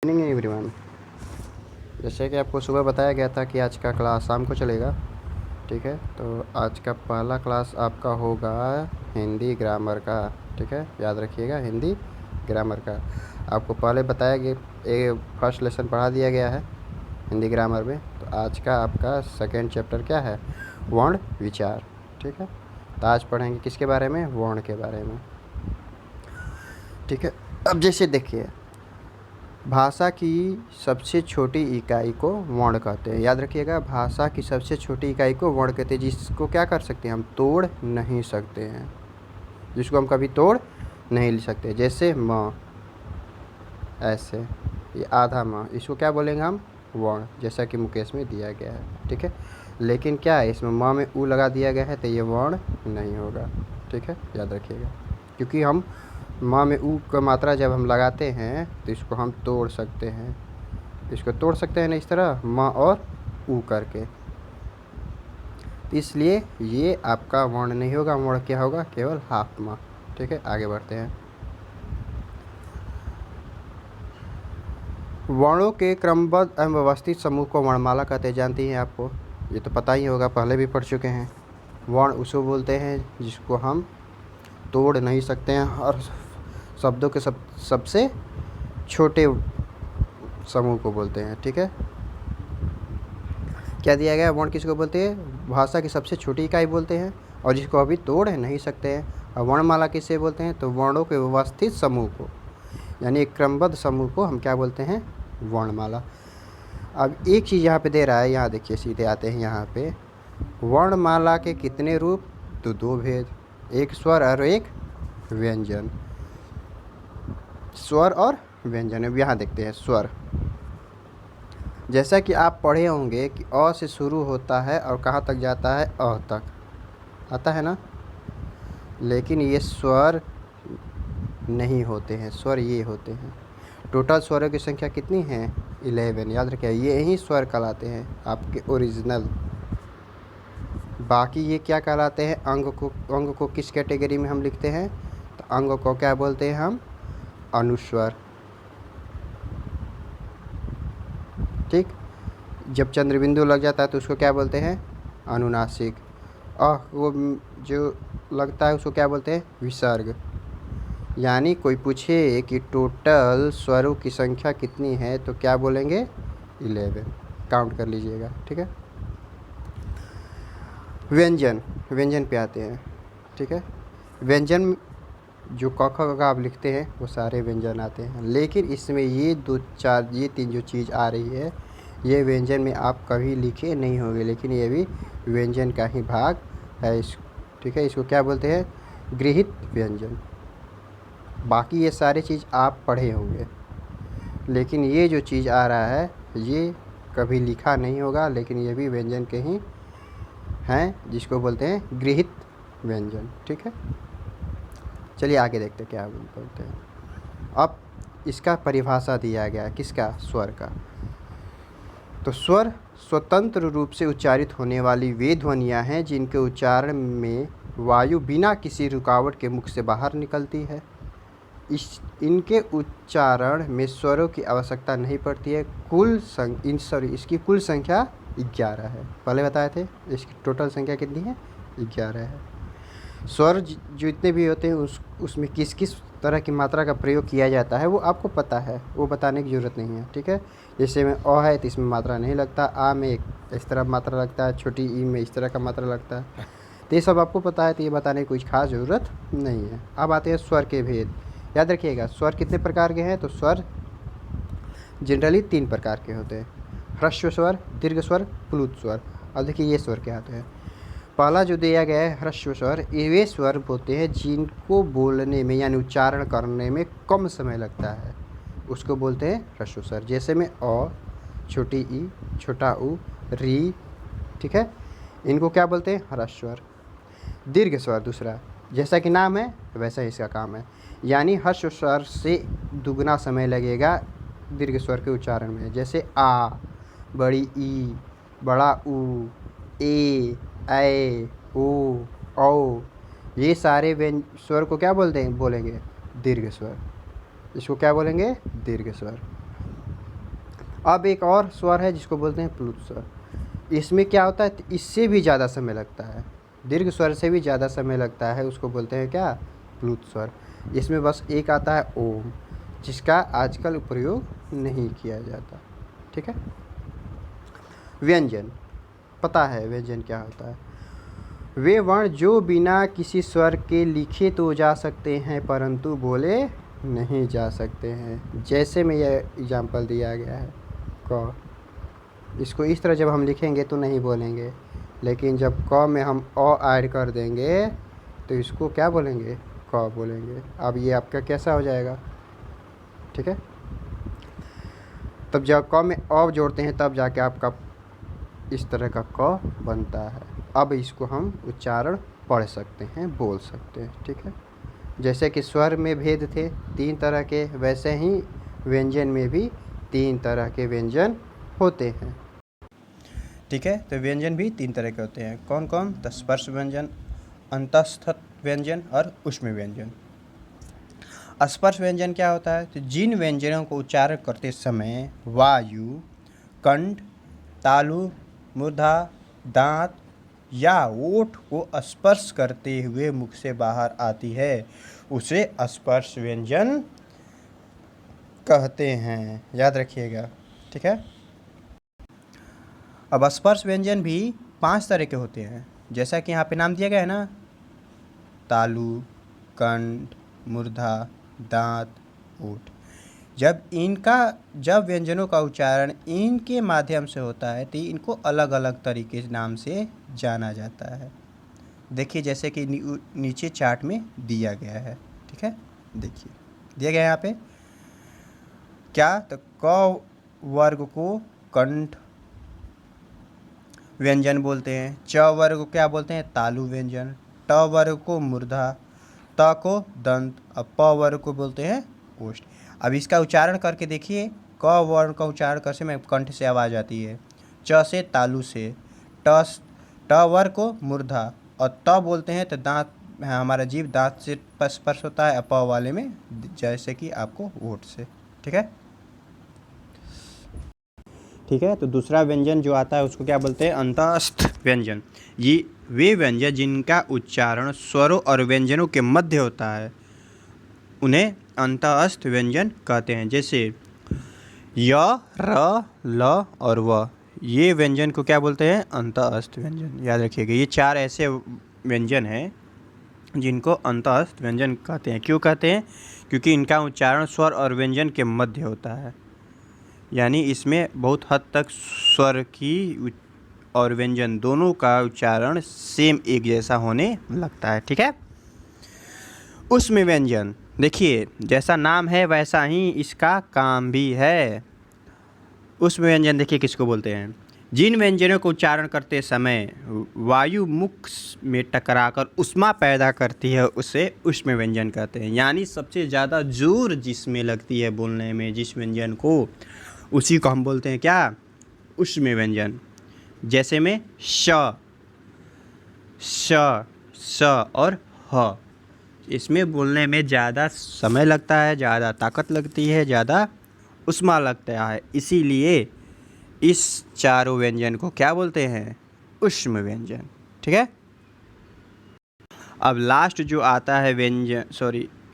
Morning everyone. जैसे कि आपको सुबह बताया गया था कि आज का क्लास शाम को चलेगा, ठीक है। तो आज का पहला क्लास आपका होगा हिंदी ग्रामर का, ठीक है। याद रखिएगा, हिंदी ग्रामर का। आपको पहले बताया गया, फर्स्ट लेसन पढ़ा दिया गया है हिंदी ग्रामर में। तो आज का आपका सेकेंड चैप्टर क्या है? वर्ण विचार, ठीक है। तो आज पढ़ेंगे किसके बारे में? वर्ण के बारे में, ठीक है। अब जैसे देखिए, भाषा की सबसे छोटी इकाई को वर्ण कहते हैं। याद रखिएगा, भाषा की सबसे छोटी इकाई को वर्ण कहते हैं, जिसको क्या कर सकते हैं हम? तोड़ नहीं सकते हैं, जिसको हम कभी तोड़ नहीं ले सकते। जैसे म, ऐसे ये आधा म, इसको क्या बोलेंगे हम? वर्ण, जैसा कि मुकेश में दिया गया है, ठीक है। लेकिन क्या है, इसमें म में उ लगा दिया गया है, तो ये वर्ण नहीं होगा, ठीक है। याद रखिएगा, क्योंकि हम माँ में ऊ का मात्रा जब हम लगाते हैं तो इसको हम तोड़ सकते हैं। इसको तोड़ सकते हैं ना, इस तरह माँ और ऊ करके। तो इसलिए ये आपका वर्ण नहीं होगा। वर्ण क्या होगा? केवल हाफ माँ, ठीक है। आगे बढ़ते हैं। वर्णों के क्रमबद्ध एवं व्यवस्थित समूह को वर्णमाला कहते हैं। जानती हैं आपको, ये तो पता ही होगा, पहले भी पढ़ चुके हैं। वर्ण उसको बोलते हैं जिसको हम तोड़ नहीं सकते हैं, और शब्दों के सबसे छोटे समूह को बोलते हैं, ठीक है। क्या दिया गया? वर्ण किसको बोलते हैं? भाषा की सबसे छोटी इकाई बोलते हैं, और जिसको अभी तोड़ नहीं सकते हैं। और वर्णमाला किससे बोलते हैं? तो वर्णों के व्यवस्थित समूह को, यानी एक क्रमबद्ध समूह को हम क्या बोलते हैं? वर्णमाला। अब एक चीज़ यहाँ पे दे रहा है, यहाँ देखिए, सीधे आते हैं यहाँ पे। वर्णमाला के कितने रूप? तो दो भेद, एक स्वर और एक व्यंजन। स्वर और व्यंजन। अब यहाँ देखते हैं स्वर। जैसा कि आप पढ़े होंगे कि अ से शुरू होता है और कहाँ तक जाता है? अ तक आता है ना। लेकिन ये स्वर नहीं होते हैं, स्वर ये होते हैं। टोटल स्वरों की संख्या कितनी है? 11। याद रखिए, ये ही स्वर कहलाते हैं आपके ओरिजिनल। बाकी ये क्या कहलाते हैं? अंग को। अंग को किस कैटेगरी में हम लिखते हैं? तो अंग को क्या बोलते हैं हम? अनुस्वर, ठीक। जब चंद्रबिंदु लग जाता है तो उसको क्या बोलते हैं? अनुनासिक। वो जो लगता है उसको क्या बोलते हैं? विसर्ग। यानी कोई पूछे कि टोटल स्वरों की संख्या कितनी है, तो क्या बोलेंगे? 11। काउंट कर लीजिएगा, ठीक है। व्यंजन। व्यंजन पे आते हैं, ठीक है। व्यंजन जो क ख ग आप लिखते हैं वो सारे व्यंजन आते हैं, लेकिन इसमें ये दो चार, ये तीन जो चीज़ आ रही है, ये व्यंजन में आप कभी लिखे नहीं होंगे, लेकिन ये भी व्यंजन का ही भाग है, ठीक है। इसको क्या बोलते हैं? गृहीत व्यंजन। बाकी ये सारे चीज़ आप पढ़े होंगे, लेकिन ये जो चीज़ आ रहा है ये कभी लिखा नहीं होगा, लेकिन ये भी व्यंजन के ही हैं, जिसको बोलते हैं गृहीत व्यंजन, ठीक है। चलिए आगे देखते हैं क्या बोलते हैं। अब इसका परिभाषा दिया गया है, किसका? स्वर का। तो स्वर स्वतंत्र रूप से उच्चारित होने वाली वे ध्वनियाँ हैं जिनके उच्चारण में वायु बिना किसी रुकावट के मुख से बाहर निकलती है। इनके उच्चारण में स्वरों की आवश्यकता नहीं पड़ती है। इसकी कुल संख्या 11 है। पहले बताए थे, इसकी टोटल संख्या कितनी है? 11 है। स्वर जो इतने भी होते हैं उसमें किस किस तरह की मात्रा का प्रयोग किया जाता है वो आपको पता है, वो बताने की ज़रूरत नहीं है, ठीक है। जैसे में अ है तो इसमें मात्रा नहीं लगता, आ में इस तरह मात्रा लगता है, छोटी ई में इस तरह का मात्रा लगता है। तो ये सब आपको पता है, तो ये बताने की कुछ खास ज़रूरत नहीं है। अब आते हैं स्वर के भेद। याद रखिएगा, स्वर कितने प्रकार के हैं? तो स्वर जनरली 3 प्रकार के होते हैं: ह्रस्व स्वर, दीर्घ स्वर, प्लुत स्वर। अब देखिए ये स्वर क्या होते हैं। पहला जो दिया गया है ह्रस्व स्वर, ये वे स्वर होते हैं जिनको बोलने में यानी उच्चारण करने में कम समय लगता है, उसको बोलते हैं ह्रस्व स्वर। जैसे में अ, छोटी ई, छोटा ऊ, री, ठीक है, इनको क्या बोलते हैं? ह्रस्व स्वर। दीर्घ स्वर दूसरा, जैसा कि नाम है वैसा ही इसका काम है, यानी ह्रस्व स्वर से दुगना समय लगेगा दीर्घ स्वर के उच्चारण में। जैसे आ, बड़ी ई, बड़ा ऊ, ए, ऐ, ओ, औ, ये सारे स्वर को क्या बोलते हैं? बोलेंगे दीर्घ स्वर। इसको क्या बोलेंगे? दीर्घ स्वर। अब एक और स्वर है जिसको बोलते हैं प्लुत स्वर। इसमें क्या होता है, इससे भी ज़्यादा समय लगता है, दीर्घ स्वर से भी ज़्यादा समय लगता है, उसको बोलते हैं क्या, प्लुत स्वर। इसमें बस एक आता है ओम, जिसका आजकल प्रयोग नहीं किया जाता। ठीक है। व्यंजन, पता है व्यंजन क्या होता है? वे वर्ण जो बिना किसी स्वर के लिखे तो जा सकते हैं परंतु बोले नहीं जा सकते हैं। जैसे में यह एग्जाम्पल दिया गया है क, इसको इस तरह जब हम लिखेंगे तो नहीं बोलेंगे, लेकिन जब क में हम अ ऐड कर देंगे तो इसको क्या बोलेंगे, क बोलेंगे। अब ये आपका कैसा हो जाएगा? ठीक है। तब जब क में अ जोड़ते हैं तब जाके आपका इस तरह का क बनता है। अब इसको हम उच्चारण पढ़ सकते हैं, बोल सकते हैं। ठीक है। जैसे कि स्वर में भेद थे 3 तरह के, वैसे ही व्यंजन में भी 3 तरह के व्यंजन होते हैं। ठीक है। तो व्यंजन भी 3 तरह के होते हैं। कौन कौन? तो स्पर्श व्यंजन, अंतस्थ व्यंजन और ऊष्म व्यंजन। स्पर्श व्यंजन क्या होता है? तो जिन व्यंजनों को उच्चारण करते समय वायु कंठ, तालु, मूर्धा, दांत या ओठ को स्पर्श करते हुए मुख से बाहर आती है, उसे स्पर्श व्यंजन कहते हैं। याद रखिएगा। ठीक है। अब स्पर्श व्यंजन भी 5 तरह के होते हैं, जैसा कि यहाँ पे नाम दिया गया है ना, तालु, कंठ, मूर्धा, दांत, ओठ। जब व्यंजनों का उच्चारण इनके माध्यम से होता है तो इनको अलग अलग तरीके से नाम से जाना जाता है। देखिए जैसे कि नीचे चार्ट में दिया गया है। ठीक है। देखिए दिया गया है यहाँ पे क्या, तो क वर्ग को कंठ व्यंजन बोलते हैं, च वर्ग को क्या बोलते हैं, तालु व्यंजन, ट वर्ग को मूर्धा, त को दंत, अब प वर्ग को बोलते हैं ओष्ठ। अब इसका उच्चारण करके देखिए, क वर्ण का उच्चारण करने में कंठ से आवाज़ आती है, च से तालु से, ट वर्ग को मूर्धा, और त बोलते हैं तो दांत, हमारा जीभ दांत से स्पर्श होता है, प वाले में जैसे कि आपको ओठ से। ठीक है। ठीक है। तो दूसरा व्यंजन जो आता है उसको क्या बोलते हैं, अंतस्थ व्यंजन। ये वे व्यंजन जिनका उच्चारण स्वरों और व्यंजनों के मध्य होता है उन्हें अंतस्थ व्यंजन कहते हैं। जैसे य, र, ल और व, ये व्यंजन को क्या बोलते हैं, अंतस्थ व्यंजन। याद रखिएगा, ये 4 ऐसे व्यंजन हैं जिनको अंतस्थ व्यंजन कहते हैं। क्यों कहते हैं? क्योंकि इनका उच्चारण स्वर और व्यंजन के मध्य होता है, यानी इसमें बहुत हद तक स्वर की और व्यंजन दोनों का उच्चारण सेम एक जैसा होने लगता है। ठीक है। उसमें व्यंजन, देखिए जैसा नाम है वैसा ही इसका काम भी है। उसमें व्यंजन देखिए किसको बोलते हैं, जिन व्यंजनों को उच्चारण करते समय वायु मुख में टकराकर उष्मा पैदा करती है उसे ऊष्म व्यंजन कहते हैं। यानी सबसे ज़्यादा जोर जिसमें लगती है बोलने में, जिस व्यंजन को, उसी को हम बोलते हैं क्या, ऊष्म व्यंजन। जैसे में श, स और ह, इसमें बोलने में ज़्यादा समय लगता है, ज़्यादा ताकत लगती है, ज़्यादा उष्मा लगता है, इसीलिए इस चारों व्यंजन को क्या बोलते हैं, ऊष्म व्यंजन। ठीक है। अब लास्ट जो आता है व्यंजन,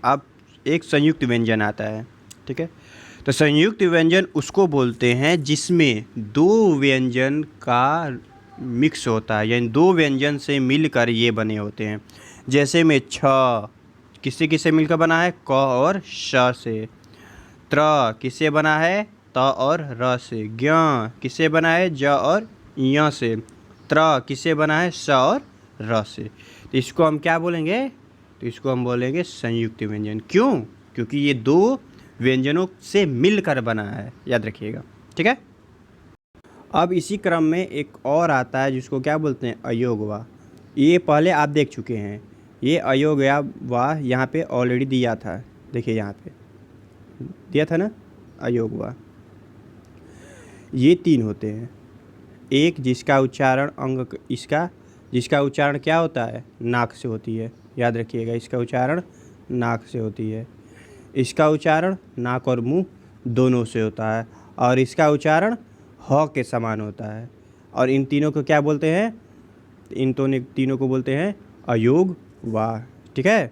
अब एक संयुक्त व्यंजन आता है। ठीक है। तो संयुक्त व्यंजन उसको बोलते हैं जिसमें 2 व्यंजन का मिक्स होता है, यानी 2 व्यंजन से मिलकर ये बने होते हैं। जैसे में छ किससे किससे मिलकर बना है, क और श से। त्र किससे बना है, त और र से। ज्ञ किससे बना है, ज और य से। त्र किससे बना है, स और र से। तो इसको हम क्या बोलेंगे, तो इसको हम बोलेंगे संयुक्त व्यंजन। क्यों? क्योंकि ये 2 व्यंजनों से मिलकर बना है। याद रखिएगा। ठीक है। अब इसी क्रम में एक और आता है जिसको क्या बोलते हैं, अयोग वा। ये पहले आप देख चुके हैं, ये अयोग या वा यहाँ पे ऑलरेडी दिया था। देखिए यहाँ पे दिया था ना, अयोग वा। ये 3 होते हैं। एक जिसका उच्चारण जिसका उच्चारण क्या होता है, नाक से होती है। याद रखिएगा, इसका उच्चारण नाक से होती है। इसका उच्चारण नाक और मुंह दोनों से होता है। और इसका उच्चारण ह के समान होता है। और इन तीनों को क्या बोलते हैं? इन तीनों को बोलते हैं अयोग वाह। ठीक है।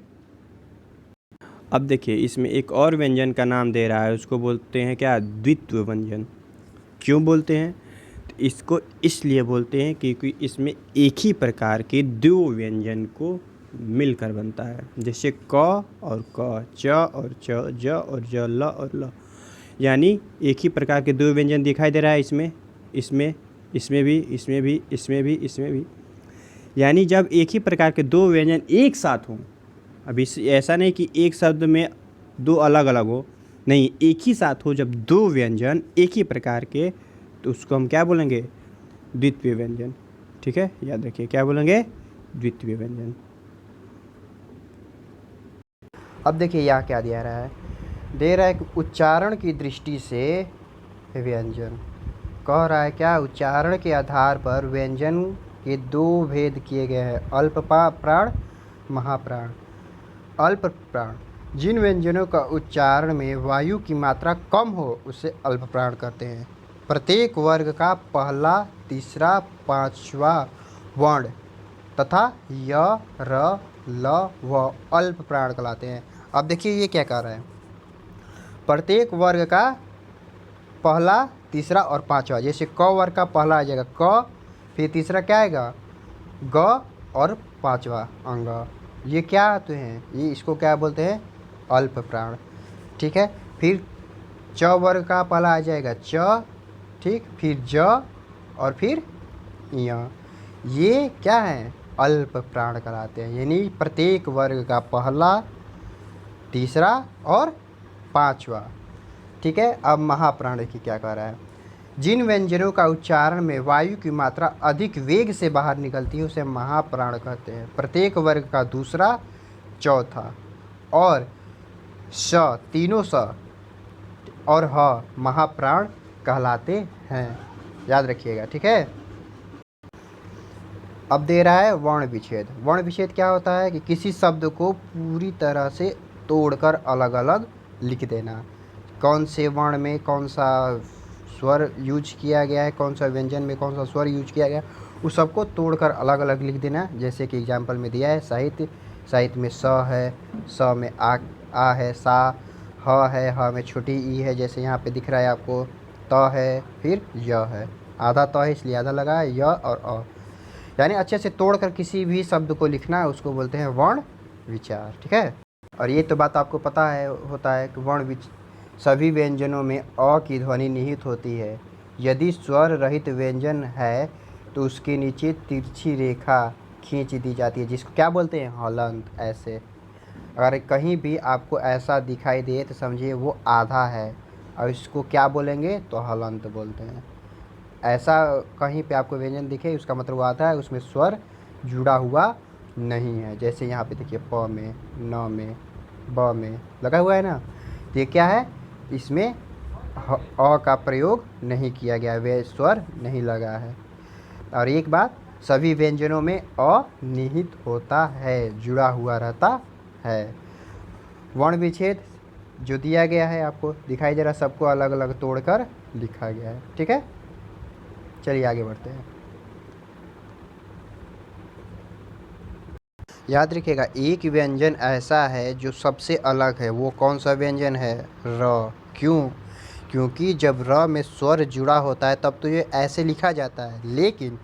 अब देखिए इसमें एक और व्यंजन का नाम दे रहा है, उसको बोलते हैं क्या? द्वित्व व्यंजन। क्यों बोलते हैं? तो इसको इसलिए बोलते हैं क्योंकि इसमें एक ही प्रकार के दो व्यंजन को मिलकर बनता है। जैसे क और क, च और च, ज और ज, ल और ल। यानी एक ही प्रकार के दो व्यंजन दिखाई दे रहा है इसमें इसमें इसमें भी, इसमें भी, इसमें भी, इसमें भी। यानी जब एक ही प्रकार के दो व्यंजन एक साथ हों, अब इस ऐसा नहीं कि एक शब्द में दो अलग अलग हो, नहीं, एक ही साथ हो जब दो व्यंजन एक ही प्रकार के, तो उसको हम क्या बोलेंगे? द्वितीय व्यंजन। ठीक है, याद रखिए क्या बोलेंगे? द्वितीय व्यंजन। अब देखिए यहाँ क्या दे रहा है? दे रहा है कि उच्चारण की दृष्टि से व्यंजन। कह रहा है क्या? उच्चारण के आधार पर व्यंजन के दो भेद किए गए हैं, अल्प प्राण, महाप्राण। अल्प प्राण, जिन व्यंजनों का उच्चारण में वायु की मात्रा कम हो उसे अल्प प्राण कहते हैं। प्रत्येक वर्ग का पहला, तीसरा, पांचवा वर्ण तथा य, र, ल, व अल्प प्राण कहलाते हैं। अब देखिए ये क्या कह रहा है? प्रत्येक वर्ग का पहला, तीसरा और पांचवा। जैसे क वर्ग का पहला आ जाएगा क, फिर तीसरा क्या आएगा? ग, और पांचवा अंग। ये क्या आते हैं? ये इसको क्या बोलते हैं? अल्प प्राण। ठीक है। फिर च वर्ग का पहला आ जाएगा च, ठीक, फिर ज और फिर य। ये क्या है? अल्प प्राण कहलाते हैं। यानी प्रत्येक वर्ग का पहला, तीसरा और पांचवा। ठीक है। अब महाप्राण की क्या कह रहा है? जिन व्यंजनों का उच्चारण में वायु की मात्रा अधिक वेग से बाहर निकलती है उसे महाप्राण कहते हैं। प्रत्येक वर्ग का दूसरा, चौथा और स, तीनों स और ह महाप्राण कहलाते हैं। याद रखिएगा। ठीक है। अब दे रहा है वर्ण विच्छेद। वर्ण विच्छेद क्या होता है? कि किसी शब्द को पूरी तरह से तोड़कर अलग अलग लिख देना। कौन से वर्ण में कौन सा स्वर यूज किया गया है, कौन सा व्यंजन में कौन सा स्वर यूज किया गया, उस सबको तोड़कर अलग अलग लिख देना। जैसे कि एग्जाम्पल में दिया है साहित्य। साहित्य में स है, स में आ है, सा, ह है, ह में छोटी ई है, जैसे यहाँ पे दिख रहा है आपको, त है, फिर य है। आधा त है इसलिए आधा लगा है, य और अ। यानी अच्छे से तोड़कर किसी भी शब्द को लिखना है, उसको बोलते हैं वर्ण विचार। ठीक है। और ये तो बात आपको पता है होता है कि सभी व्यंजनों में अ की ध्वनि निहित होती है। यदि स्वर रहित व्यंजन है तो उसके नीचे तिरछी रेखा खींच दी जाती है, जिसको क्या बोलते हैं? हलंत। ऐसे अगर कहीं भी आपको ऐसा दिखाई दे तो समझिए वो आधा है, और इसको क्या बोलेंगे? तो हलंत बोलते हैं। ऐसा कहीं पे आपको व्यंजन दिखे उसका मतलब वो आधा है, उसमें स्वर जुड़ा हुआ नहीं है। जैसे यहाँ पे देखिए प में, न में, ब में लगा हुआ है ना, ये क्या है? इसमें अ का प्रयोग नहीं किया गया, वे स्वर नहीं लगा है। और एक बात, सभी व्यंजनों में अ निहित होता है, जुड़ा हुआ रहता है। वर्ण विच्छेद जो दिया गया है आपको दिखाई दे रहा, सबको अलग अलग तोड़कर लिखा गया है। ठीक है। चलिए आगे बढ़ते हैं। याद रखिएगा एक व्यंजन ऐसा है जो सबसे अलग है। वो कौन सा व्यंजन है? र। क्यों? क्योंकि जब र में स्वर जुड़ा होता है तब तो ये ऐसे लिखा जाता है, लेकिन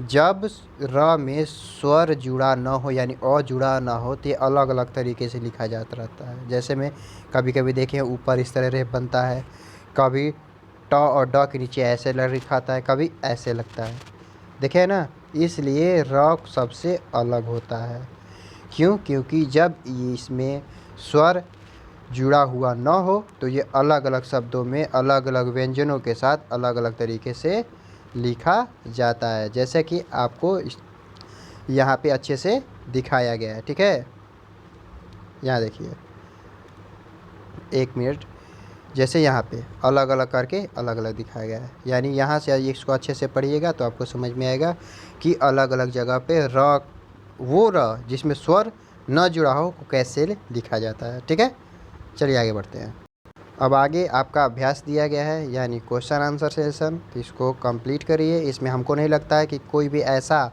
जब र में स्वर जुड़ा न हो यानी अ जुड़ा ना हो तो ये अलग अलग तरीके से लिखा जाता रहता है। जैसे में कभी कभी देखें ऊपर इस तरह रेफ बनता है, कभी ट और ड के नीचे ऐसे लिखाता है, कभी ऐसे लगता है। देखे ना, इसलिए र सबसे अलग होता है। क्यों? क्योंकि जब इसमें स्वर जुड़ा हुआ न हो तो ये अलग अलग शब्दों में अलग अलग व्यंजनों के साथ अलग अलग तरीके से लिखा जाता है, जैसे कि आपको यहाँ पे अच्छे से दिखाया गया है। ठीक है। यहाँ देखिए, एक मिनट, जैसे यहाँ पे अलग अलग करके अलग अलग दिखाया गया है। यानी यहाँ से इसको अच्छे से पढ़िएगा तो आपको समझ में आएगा कि अलग अलग जगह पे र, वो र जिसमें स्वर न जुड़ा हो को कैसे लिखा जाता है। ठीक है। चलिए आगे बढ़ते हैं। अब आगे आपका अभ्यास दिया गया है यानी क्वेश्चन आंसर सेशन, तो इसको कंप्लीट करिए। इसमें हमको नहीं लगता है कि कोई भी ऐसा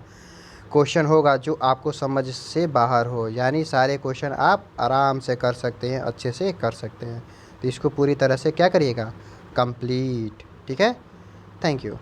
क्वेश्चन होगा जो आपको समझ से बाहर हो, यानी सारे क्वेश्चन आप आराम से कर सकते हैं, अच्छे से कर सकते हैं। तो इसको पूरी तरह से क्या करिएगा, कंप्लीट। ठीक है, थैंक यू।